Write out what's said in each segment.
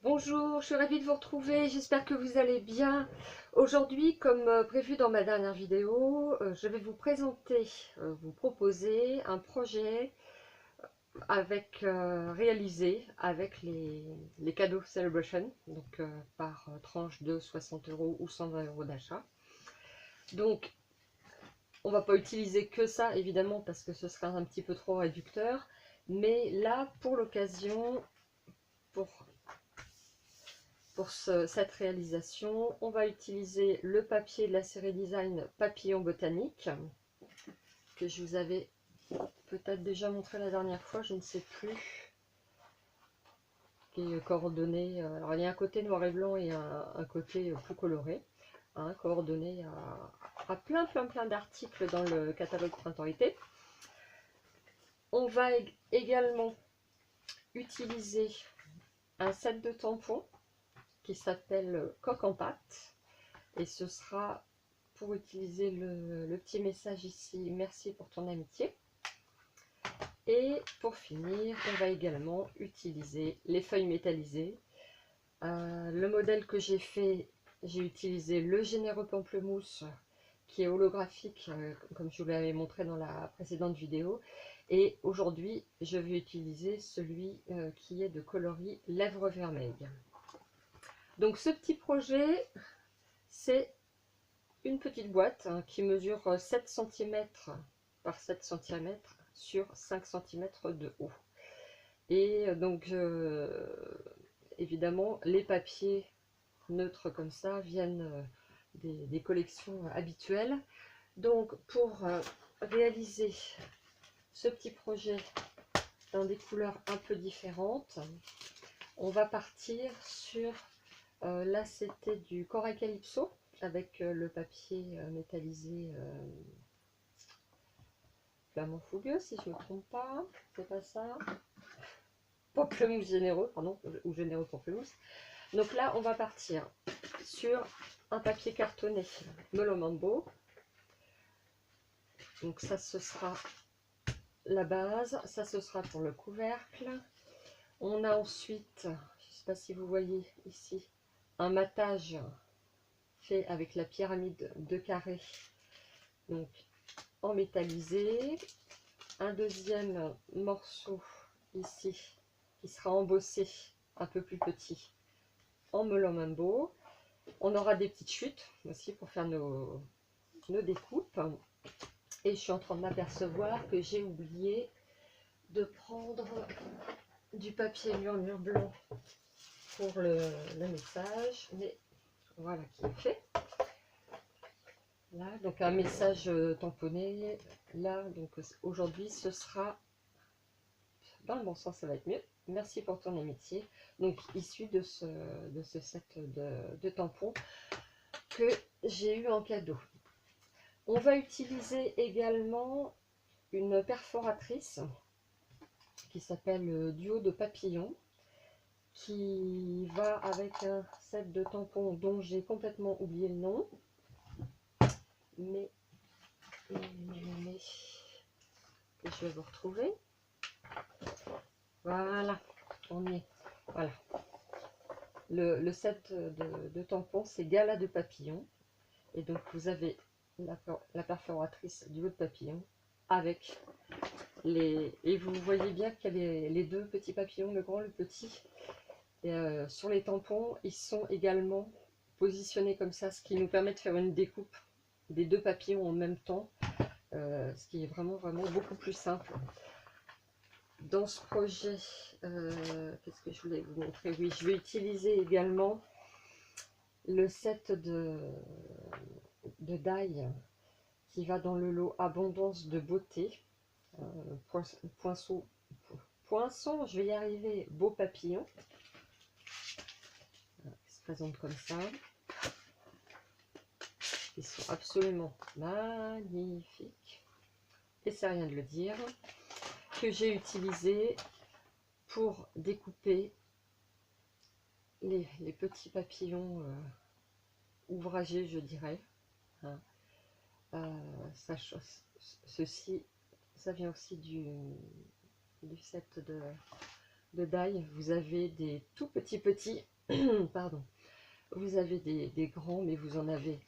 Bonjour, je suis ravie de vous retrouver, j'espère que vous allez bien. Aujourd'hui, comme prévu dans ma dernière vidéo, je vais vous présenter, vous proposer un projet réalisé avec les cadeaux Celebration, donc par tranche de 60 € ou 120 € d'achat. Donc, on va pas utiliser que ça, évidemment, parce que ce serait un petit peu trop réducteur. Mais là, pour l'occasion, pour cette réalisation, on va utiliser le papier de la série Design Papillon Botanique, que je vous avais peut-être déjà montré la dernière fois, je ne sais plus, qui est coordonné. Alors il y a un côté noir et blanc et un côté plus coloré, hein, coordonné à plein d'articles dans le catalogue printemps-été. On va également utiliser un set de tampons qui s'appelle Coque en pâte, et ce sera pour utiliser le petit message ici, merci pour ton amitié. Et pour finir, on va également utiliser les feuilles métallisées. Le modèle que j'ai fait, j'ai utilisé le généreux pamplemousse qui est holographique, comme je vous l'avais montré dans la précédente vidéo. Et aujourd'hui, je vais utiliser celui qui est de coloris lèvres vermeilles. Donc ce petit projet, c'est une petite boîte qui mesure 7 cm par 7 cm sur 5 cm de haut. Et donc évidemment les papiers neutres comme ça viennent des collections habituelles. Donc pour réaliser ce petit projet dans des couleurs un peu différentes, on va partir sur là c'était du Corail Calypso avec le papier métallisé flamand fougueux, si je ne me trompe pas, c'est pas ça, pamplemousse généreux, pardon, ou généreux pamplemousse. Donc là, on va partir sur un papier cartonné Melon Mambo. Donc ça, ce sera la base, ça, ce sera pour le couvercle. On a ensuite, je ne sais pas si vous voyez ici, un matage fait avec la pyramide de carré, donc en métallisé. Un deuxième morceau ici qui sera embossé un peu plus petit en melon mambo. On aura des petites chutes aussi pour faire nos découpes. Et je suis en train de m'apercevoir que j'ai oublié de prendre du papier murmure blanc pour le message, mais voilà qui est fait. Là, donc un message tamponné. Là, donc aujourd'hui, ce sera dans le bon sens, ça va être mieux. Merci pour ton amitié. Donc issu de ce set de tampons que j'ai eu en cadeau. On va utiliser également une perforatrice qui s'appelle Duo de papillons, qui va avec un set de tampons dont j'ai complètement oublié le nom, mais je vais vous retrouver. Voilà, on y est. Voilà. Le set de tampons, c'est Gala de papillons. Et donc, vous avez la perforatrice du haut de papillon avec les... Et vous voyez bien qu'il y a les deux petits papillons, le grand, le petit. Et, sur les tampons, ils sont également positionnés comme ça, ce qui nous permet de faire une découpe des deux papillons en même temps, ce qui est vraiment beaucoup plus simple. Dans ce projet, qu'est-ce que je voulais vous montrer? Oui, je vais utiliser également le set de die qui va dans le lot Abondance de beauté. Poinçon, je vais y arriver, beau papillon. Qui se présente comme ça. Ils sont absolument magnifiques. Et c'est rien de le dire. Que j'ai utilisé pour découper les petits papillons ouvragés, je dirais. Hein. Ceci, ça vient aussi du set de die. Vous avez des tout petits Pardon. Vous avez des grands, mais vous en avez...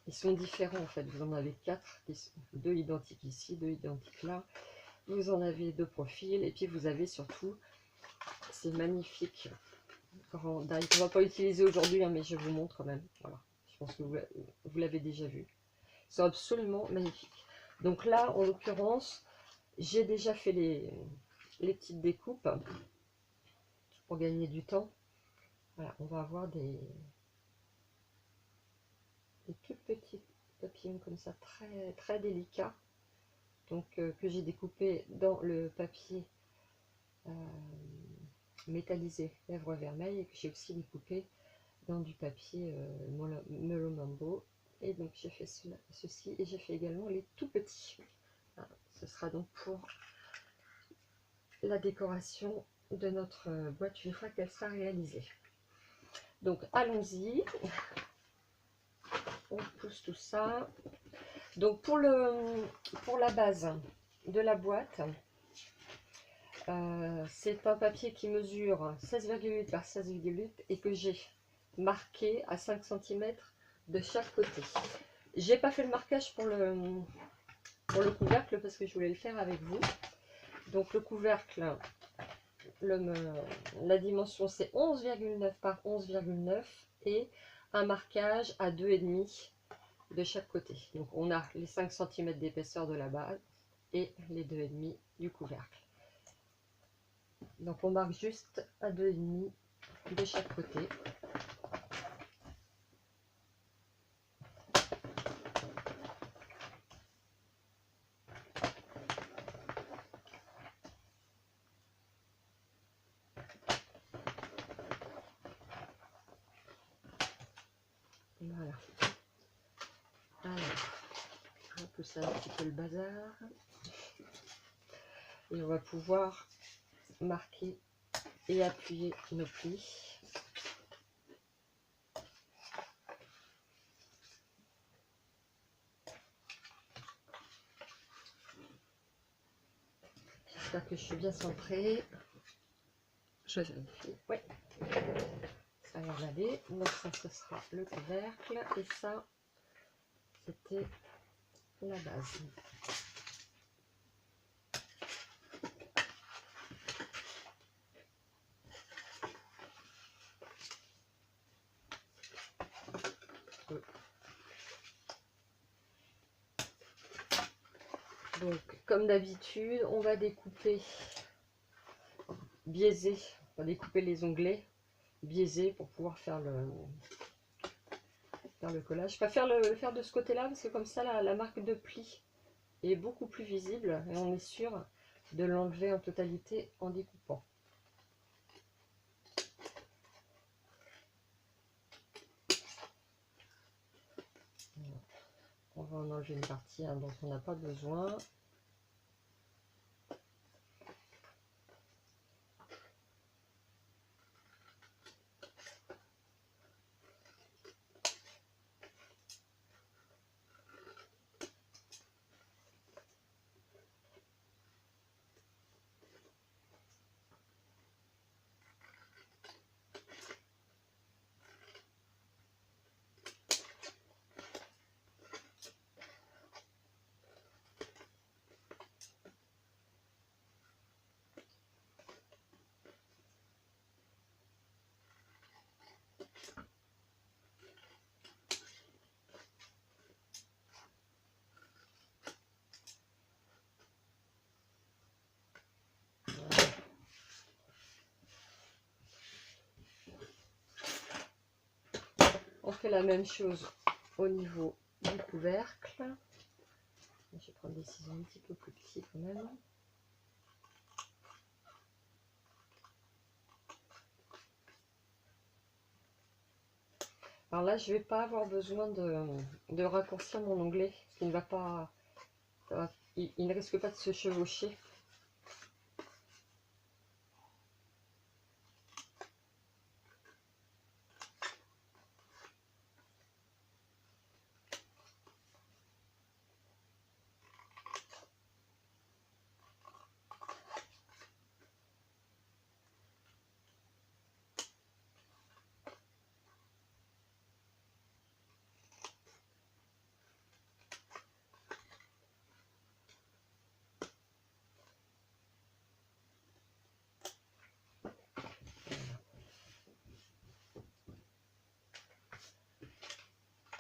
Ils sont différents en fait. Vous en avez 4, deux identiques ici, deux identiques là. Vous en avez deux profils. Et puis vous avez surtout ces magnifiques grands die qu'on ne va pas utiliser aujourd'hui, hein, mais je vous montre quand même. Voilà. Je pense que vous l'avez déjà vu. Ils sont absolument magnifiques. Donc là, en l'occurrence, j'ai déjà fait les petites découpes pour gagner du temps. Voilà, on va avoir des tout petits papillons comme ça, très, très délicats. Donc, que j'ai découpé dans le papier métallisé lèvres vermeilles et que j'ai aussi découpé dans du papier Mellow Mambo. Et donc, j'ai fait ceci et j'ai fait également les tout petits. Voilà, ce sera donc pour la décoration de notre boîte une fois qu'elle sera réalisée. Donc allons-y, on pousse tout ça. Donc pour la base de la boîte, c'est un papier qui mesure 16,8 par 16,8 et que j'ai marqué à 5 cm de chaque côté. J'ai pas fait le marquage pour le couvercle parce que je voulais le faire avec vous. Donc le couvercle, la dimension c'est 11,9 par 11,9 et un marquage à 2,5 de chaque côté. Donc on a les 5 cm d'épaisseur de la base et les 2,5 du couvercle. Donc on marque juste à 2,5 de chaque côté. Voilà. Alors, on va pousser un petit peu le bazar. Et on va pouvoir marquer et appuyer nos plis. J'espère que je suis bien centrée. Je vérifie. Oui, ça a l'air d'aller. Donc ça, ce sera le couvercle. Et ça, c'était la base. Donc, comme d'habitude, on va découper biaisé. On va découper les onglets biaisés pour pouvoir faire le collage. Je préfère le faire de ce côté-là parce que comme ça, la marque de pli est beaucoup plus visible et on est sûr de l'enlever en totalité en découpant. On va en enlever une partie dont on n'a pas besoin. On fait la même chose au niveau du couvercle. Je vais prendre des ciseaux un petit peu plus petits quand même. Alors là, je ne vais pas avoir besoin de raccourcir mon onglet, parce qu'il ne va pas, il ne risque pas de se chevaucher.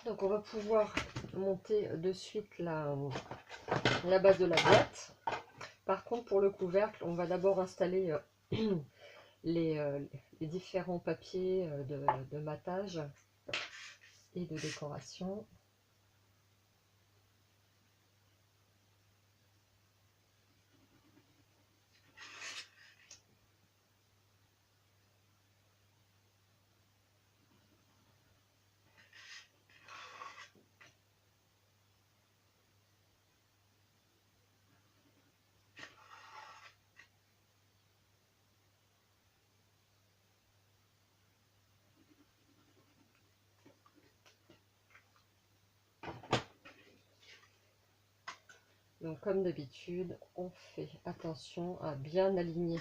Donc on va pouvoir monter de suite la base de la boîte. Par contre, pour le couvercle, on va d'abord installer les différents papiers de matage et de décoration. Donc comme d'habitude, on fait attention à bien aligner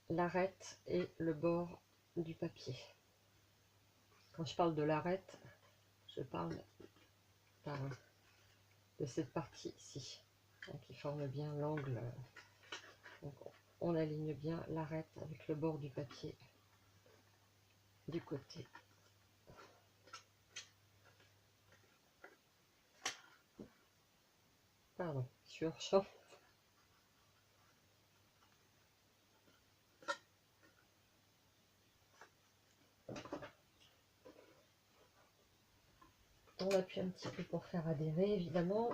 l'arête et le bord du papier. Quand je parle de l'arête, je parle de cette partie ici, donc qui forme bien l'angle. Donc on aligne bien l'arête avec le bord du papier du côté. Pardon, sur champ. On appuie un petit peu pour faire adhérer, évidemment.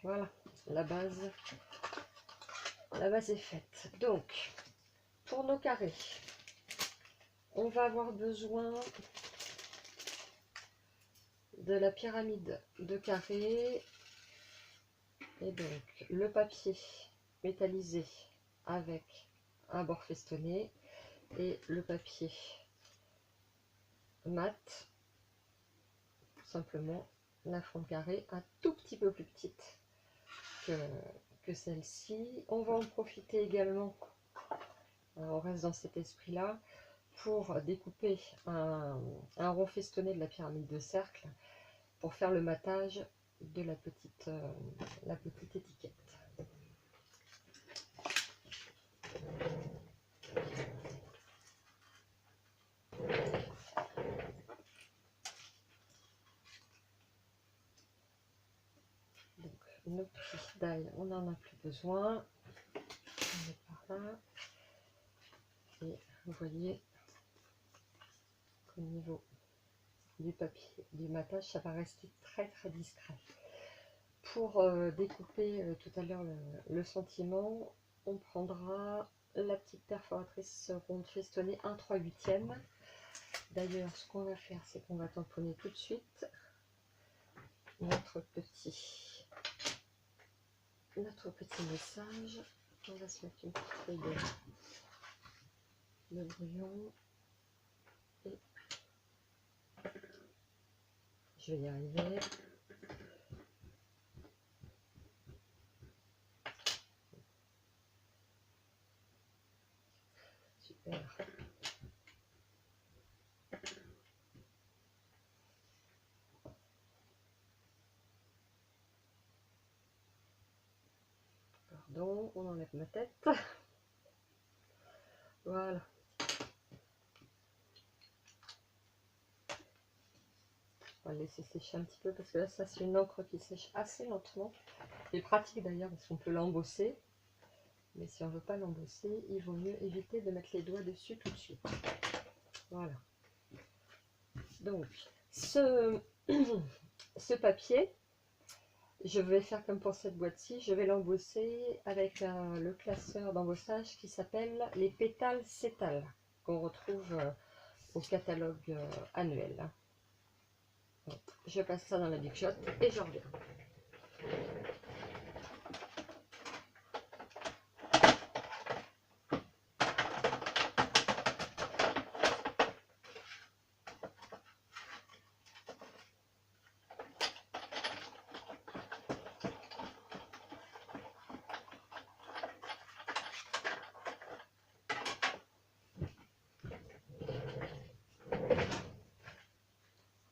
Voilà, la base est faite. Donc, pour nos carrés, on va avoir besoin de la pyramide de carrés et donc le papier métallisé avec un bord festonné et le papier mat, tout simplement la forme carrée un tout petit peu plus petite que celle-ci. On va en profiter également, on reste dans cet esprit là, pour découper un rond festonné de la pyramide de cercle pour faire le matage de la petite étiquette. Donc nos petits dailles, on n'en a plus besoin. On met par là. Et vous voyez qu'au niveau du papier, du matage, ça va rester très très discret. Pour découper tout à l'heure le sentiment, on prendra la petite perforatrice ronde festonnée 1/3/8. D'ailleurs, ce qu'on va faire, c'est qu'on va tamponner tout de suite notre petit message. On va se mettre une petite feuille de brouillon et je vais y arriver. Super. Pardon, on enlève ma tête. Voilà. On va le laisser sécher un petit peu parce que là, ça c'est une encre qui sèche assez lentement. C'est pratique d'ailleurs parce qu'on peut l'embosser. Mais si on ne veut pas l'embosser, il vaut mieux éviter de mettre les doigts dessus tout de suite. Voilà. Donc, ce papier, je vais faire comme pour cette boîte-ci. Je vais l'embosser avec le classeur d'embossage qui s'appelle les pétales cétales, qu'on retrouve au catalogue annuel. Donc, je passe ça dans la Big Shot et je reviens.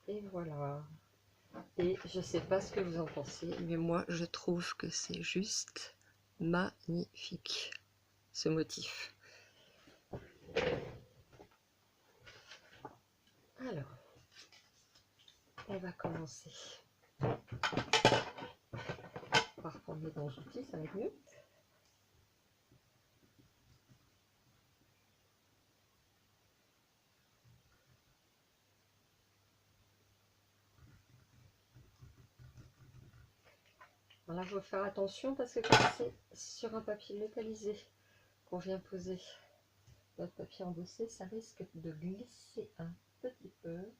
Et voilà. Et je sais pas ce que vous en pensez, mais moi je trouve que c'est juste magnifique ce motif. Alors, on va commencer par prendre les bons outils, ça va être mieux. Alors, je vais faire attention parce que comme c'est sur un papier métallisé qu'on vient poser notre papier embossé, ça risque de glisser un petit peu.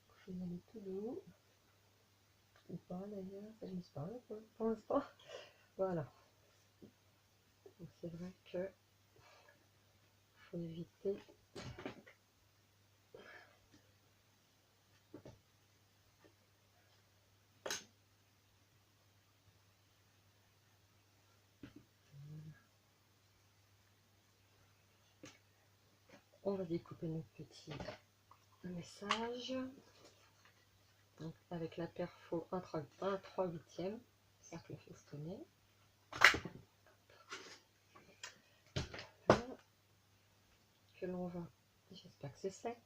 Il faut y aller tout doux. Ou pas d'ailleurs, ça glisse pas pour l'instant. Voilà. Donc c'est vrai que faut éviter. On va découper notre petit message. Donc avec la perfo 1/3/8, cercle festonné. Voilà. Que l'on va, j'espère que c'est sec,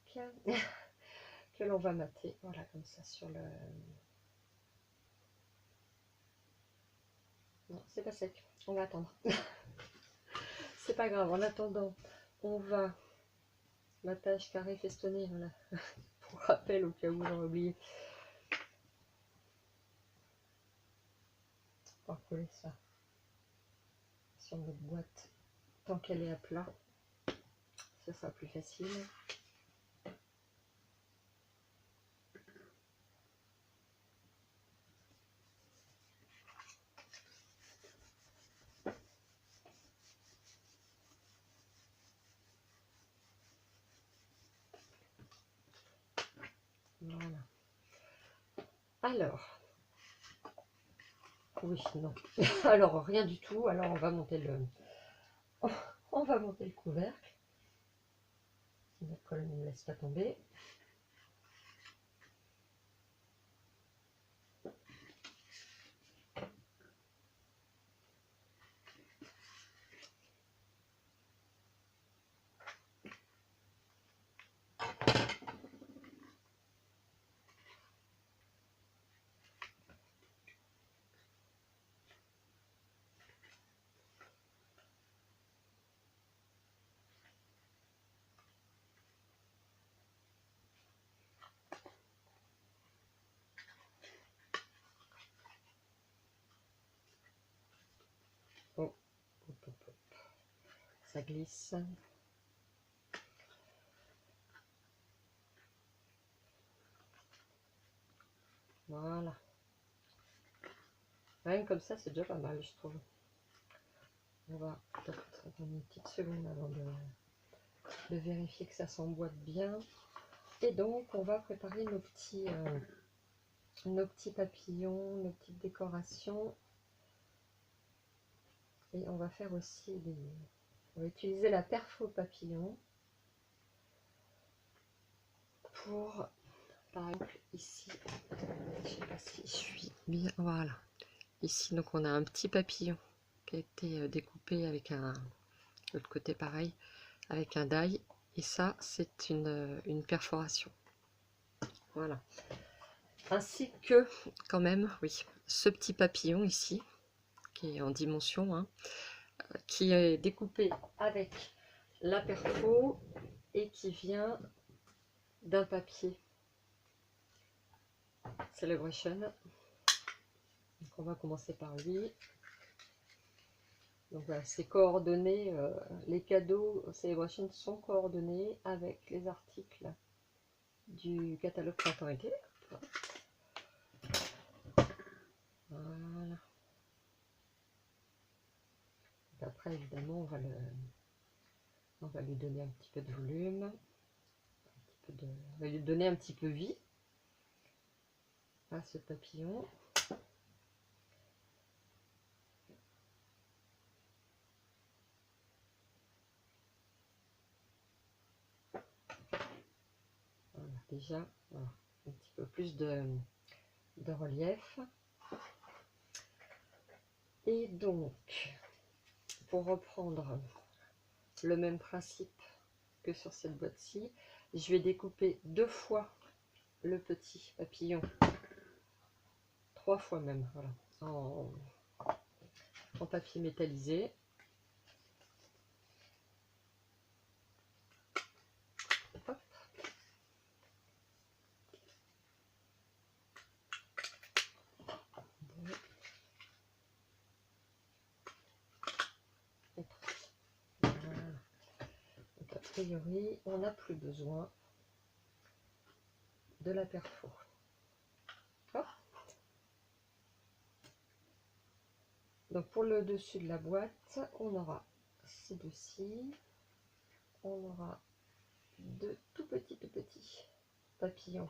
que l'on va mater, voilà comme ça sur le... Non, c'est pas sec, on va attendre. C'est pas grave, en attendant, on va matage carré festonné, voilà. Pour rappel au cas où j'aurais oublié. On va coller ça sur notre boîte tant qu'elle est à plat, ce sera plus facile. Voilà. Alors, oui, non. Alors, rien du tout. Alors, on va monter le couvercle. Si notre colle ne me laisse pas tomber. Oh, hop, hop, hop. Ça glisse. Voilà. Rien comme ça, c'est déjà pas mal, je trouve. On va peut-être attendre une petite seconde avant de vérifier que ça s'emboîte bien. Et donc, on va préparer nos petits papillons, nos petites décorations. Et on va faire aussi des... On va utiliser la perfo papillon pour, par exemple, ici, je sais pas si je suis bien, voilà. Ici, donc on a un petit papillon qui a été découpé avec un, l'autre côté pareil, avec un die. Et ça, c'est une perforation. Voilà. Ainsi que, quand même, oui, ce petit papillon ici, qui est en dimension, hein, qui est découpé avec la perfo et qui vient d'un papier Celebration. Donc on va commencer par lui. Donc voilà, c'est coordonné, les cadeaux Celebration sont coordonnés avec les articles du catalogue printemps-été. Voilà. Après, évidemment, on va lui donner un petit peu de volume, on va lui donner un petit peu vie à ce papillon. Voilà, déjà, voilà, un petit peu plus de relief. Et donc, pour reprendre le même principe que sur cette boîte-ci. Je vais découper 2 fois le petit papillon, 3 fois même, voilà, en papier métallisé. Hop. Voilà. Donc, a priori, on n'a plus besoin de la perfo. Hop. Donc pour le dessus de la boîte, on aura ces deux-ci, on aura 2 tout petits papillons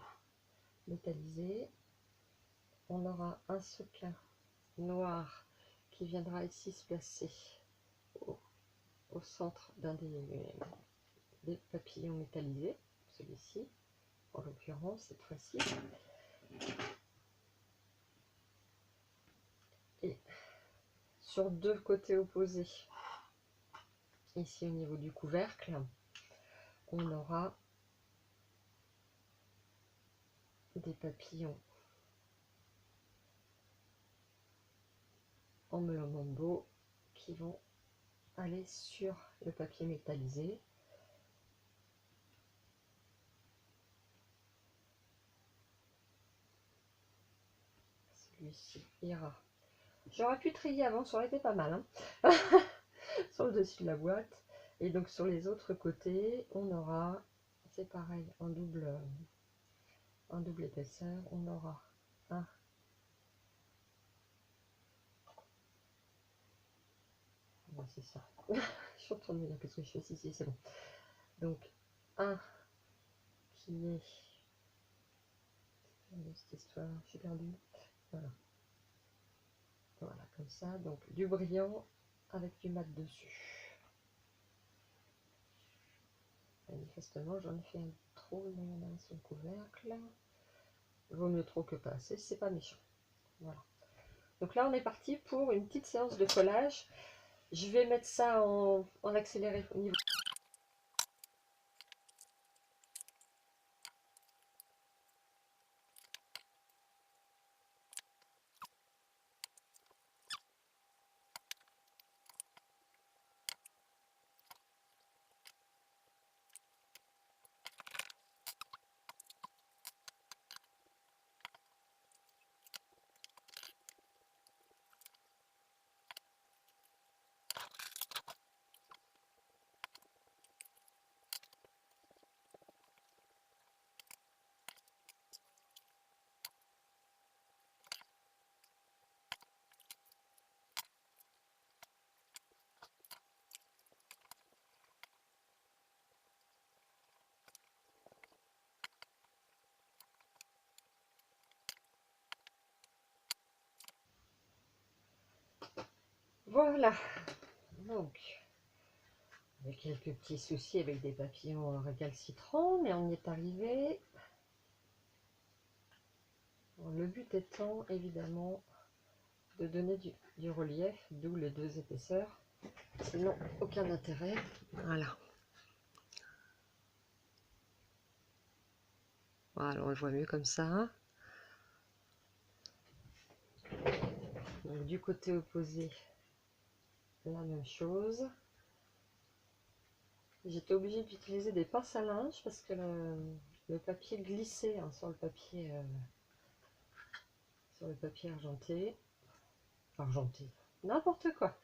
métallisés, on aura un sequin noir qui viendra ici se placer au centre d'un des papillons métallisés, celui-ci en l'occurrence cette fois-ci. Et sur 2 côtés opposés, ici au niveau du couvercle, on aura des papillons en melon mambo qui vont aller sur le papier métallisé. Celui-ci ira. J'aurais pu trier avant, ça aurait été pas mal, hein. Sur le dessus de la boîte. Et donc sur les autres côtés, on aura, c'est pareil, en double épaisseur, on aura un c'est ça. Je suis en train de me dire qu'est-ce que je fais ici, c'est bon. Donc un qui est cette histoire, j'ai perdu. Voilà. Voilà, comme ça. Donc du brillant avec du mat dessus. Manifestement, j'en ai fait un trop sur le couvercle. Vaut mieux trop que pas assez, c'est pas méchant. Voilà. Donc là, on est parti pour une petite séance de collage. Je vais mettre ça en accéléré au niveau. Voilà. Donc, avec quelques petits soucis avec des papillons récalcitrants, mais on y est arrivé. Bon, le but étant évidemment de donner du relief, d'où les 2 épaisseurs. Sinon, aucun intérêt. Voilà. Voilà, on le voit mieux comme ça. Donc, du côté opposé, la même chose. J'étais obligée d'utiliser des pinces à linge parce que le papier glissait, hein, sur le papier argenté. N'importe quoi.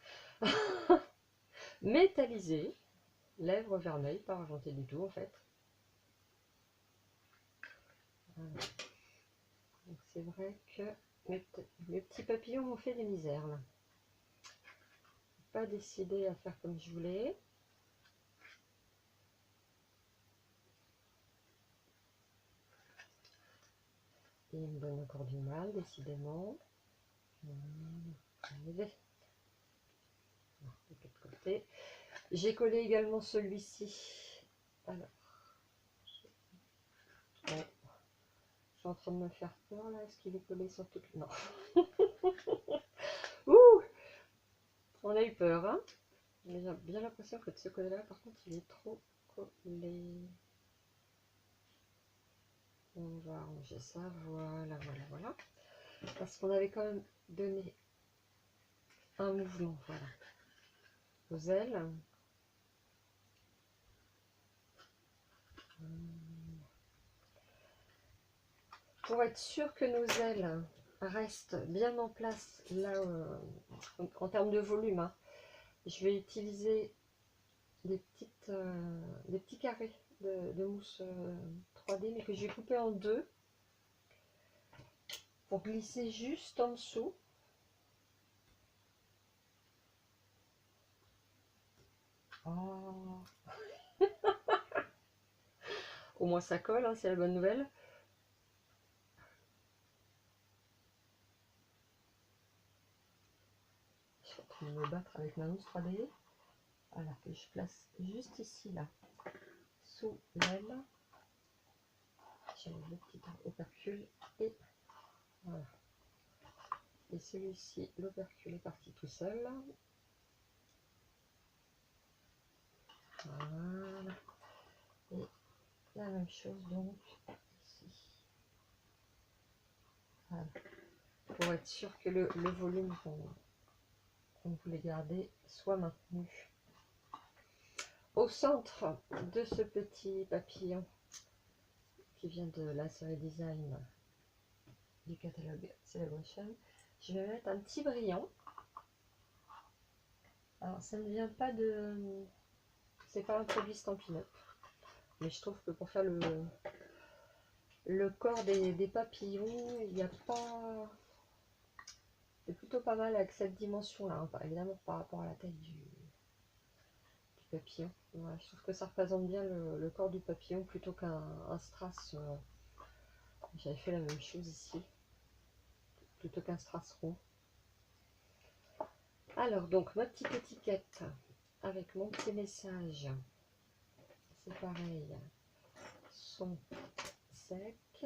Métallisé. Lèvres vermeilles, pas argenté du tout en fait. Voilà. Donc c'est vrai que mes petits papillons m'ont fait des misères là. Pas décidé à faire comme je voulais. Et il me donne encore du mal, décidément. J'ai collé également celui-ci. Alors, bon, je suis en train de me faire peur là. Est-ce qu'il est collé sur toute... Non. Ouh, on a eu peur, hein. J'ai bien l'impression que de ce côté-là, par contre, il est trop coller. On va arranger ça, voilà, voilà, voilà. Parce qu'on avait quand même donné un mouvement, voilà, aux ailes. Pour être sûr que nos ailes restent bien en place, là, en termes de volume, hein, je vais utiliser des petits carrés de mousse 3D, mais que j'ai coupé en deux pour glisser juste en dessous. Oh. Au moins ça colle, hein, c'est la bonne nouvelle. Je suis en train de me battre avec ma mousse 3D. Voilà, que je place juste ici, là, sous l'aile. J'ai le petit opercule et voilà. Et celui-ci, l'opercule est parti tout seul. Voilà. Et la même chose donc ici. Voilà. Pour être sûr que le volume qu'on voulait garder soit maintenu. Au centre de ce petit papillon qui vient de la série design du catalogue Celebration, je vais mettre un petit brillant. Alors ça ne vient pas de... C'est pas un produit Stampin' Up, mais je trouve que pour faire le corps des papillons, il n'y a pas... C'est plutôt pas mal avec cette dimension-là, hein, évidemment par rapport à la taille du papillon. Voilà, je trouve que ça représente bien le corps du papillon plutôt qu'un strass. J'avais fait la même chose ici, plutôt qu'un strass rond. Alors donc ma petite étiquette avec mon petit message, c'est pareil, son sec,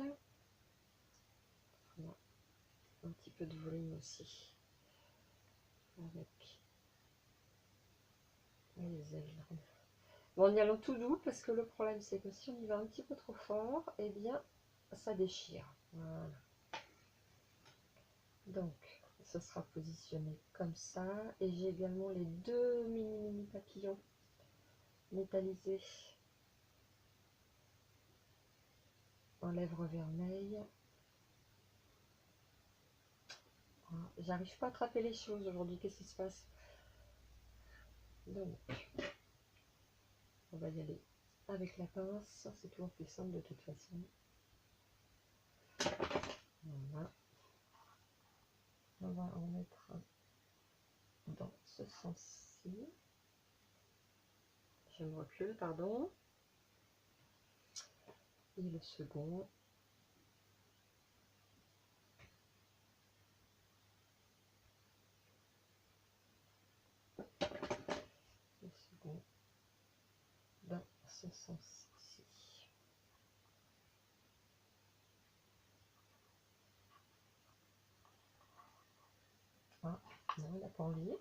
voilà, un petit peu de volume aussi, avec les ailes. Bon, en y allant tout doux, parce que le problème c'est que si on y va un petit peu trop fort, eh bien ça déchire. Voilà. Donc ce sera positionné comme ça, et j'ai également les deux mini papillons métallisés en lèvres vermeilles. Voilà. J'arrive pas à attraper les choses aujourd'hui, qu'est-ce qui se passe? Donc on va y aller avec la pince, c'est toujours plus simple de toute façon. Voilà. On va en mettre un dans ce sens-ci. Je me recule, pardon. Et le second. Le second dans ce sens-ci. Ah, non, il n'a pas envie.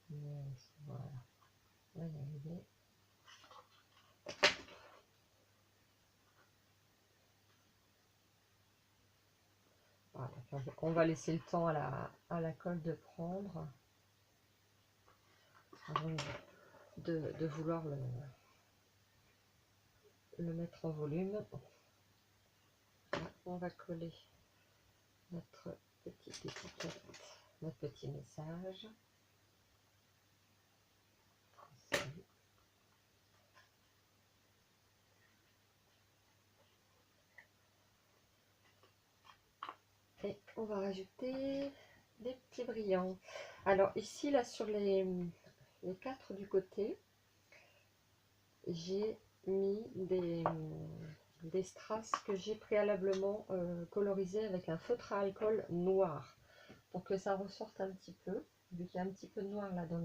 Yes, voilà. On va y arriver. Voilà, on va laisser le temps à la colle de prendre avant de vouloir le mettre en volume. Là, on va coller notre petite étiquette, notre petit message. Et on va rajouter des petits brillants. Alors ici, là, sur les 4 du côté, j'ai mis des strass que j'ai préalablement colorisé avec un feutre à alcool noir, pour que ça ressorte un petit peu, vu qu'il y a un petit peu de noir là dans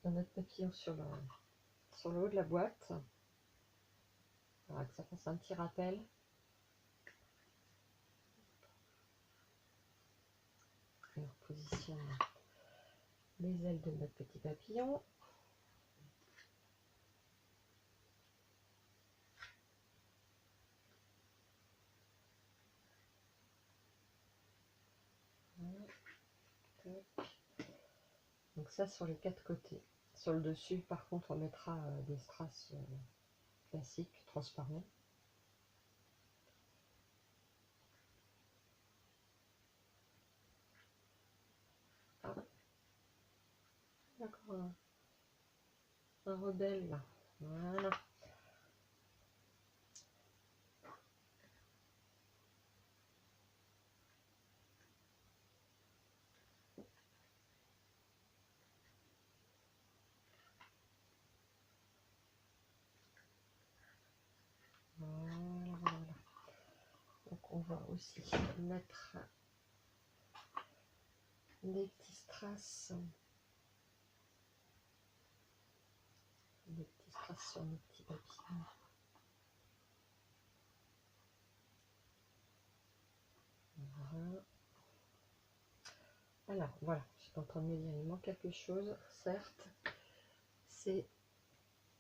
notre papillon sur le haut de la boîte. Voilà, que ça fasse un petit rappel. Et on repositionne les ailes de notre petit papillon. Donc ça sur les 4 côtés. Sur le dessus, par contre, on mettra des strass classiques, transparents. Ah, d'accord, un rebelle là. Voilà. Voilà. Donc on va aussi mettre des petits strass. Des petits strass sur nos petits papillons. Voilà. Alors voilà, je suis en train de me dire, il manque quelque chose, certes. C'est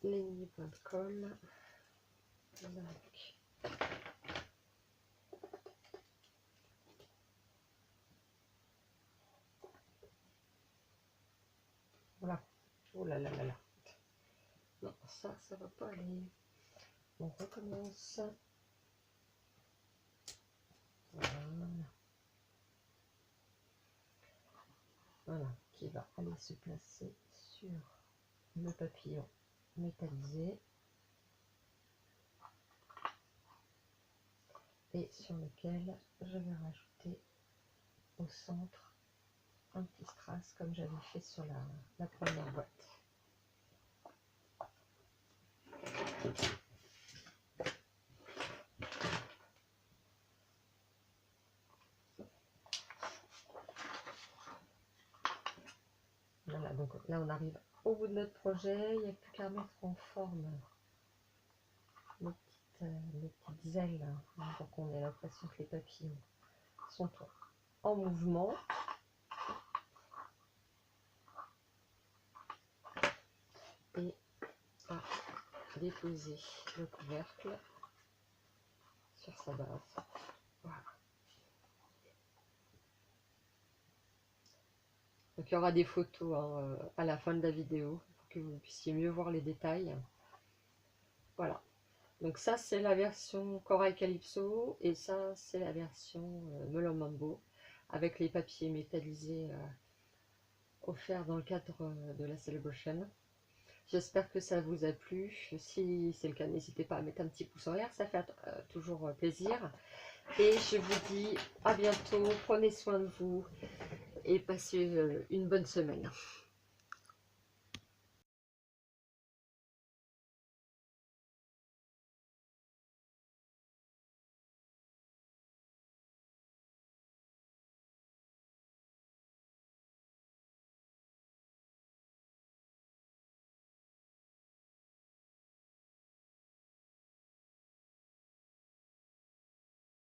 les points de colle. Donc, voilà. Oh là là là là. Non, ça va pas aller. On recommence. Voilà. Voilà, qui va aller se placer sur le papillon métallisé et sur lequel je vais rajouter au centre un petit strass comme j'avais fait sur la première boîte. Voilà, donc là on arrive au bout de notre projet, il n'y a plus qu'à mettre en forme les petites ailes, hein, pour qu'on ait l'impression que les papillons sont en mouvement. Et à déposer le couvercle sur sa base. Voilà. Donc il y aura des photos à la fin de la vidéo pour que vous puissiez mieux voir les détails. Voilà. Donc ça c'est la version Corail Calypso et ça c'est la version Melon Mambo avec les papiers métallisés offerts dans le cadre de la Celebration. J'espère que ça vous a plu. Si c'est le cas, n'hésitez pas à mettre un petit pouce en l'air, ça fait toujours plaisir. Et je vous dis à bientôt, prenez soin de vous et passez une bonne semaine.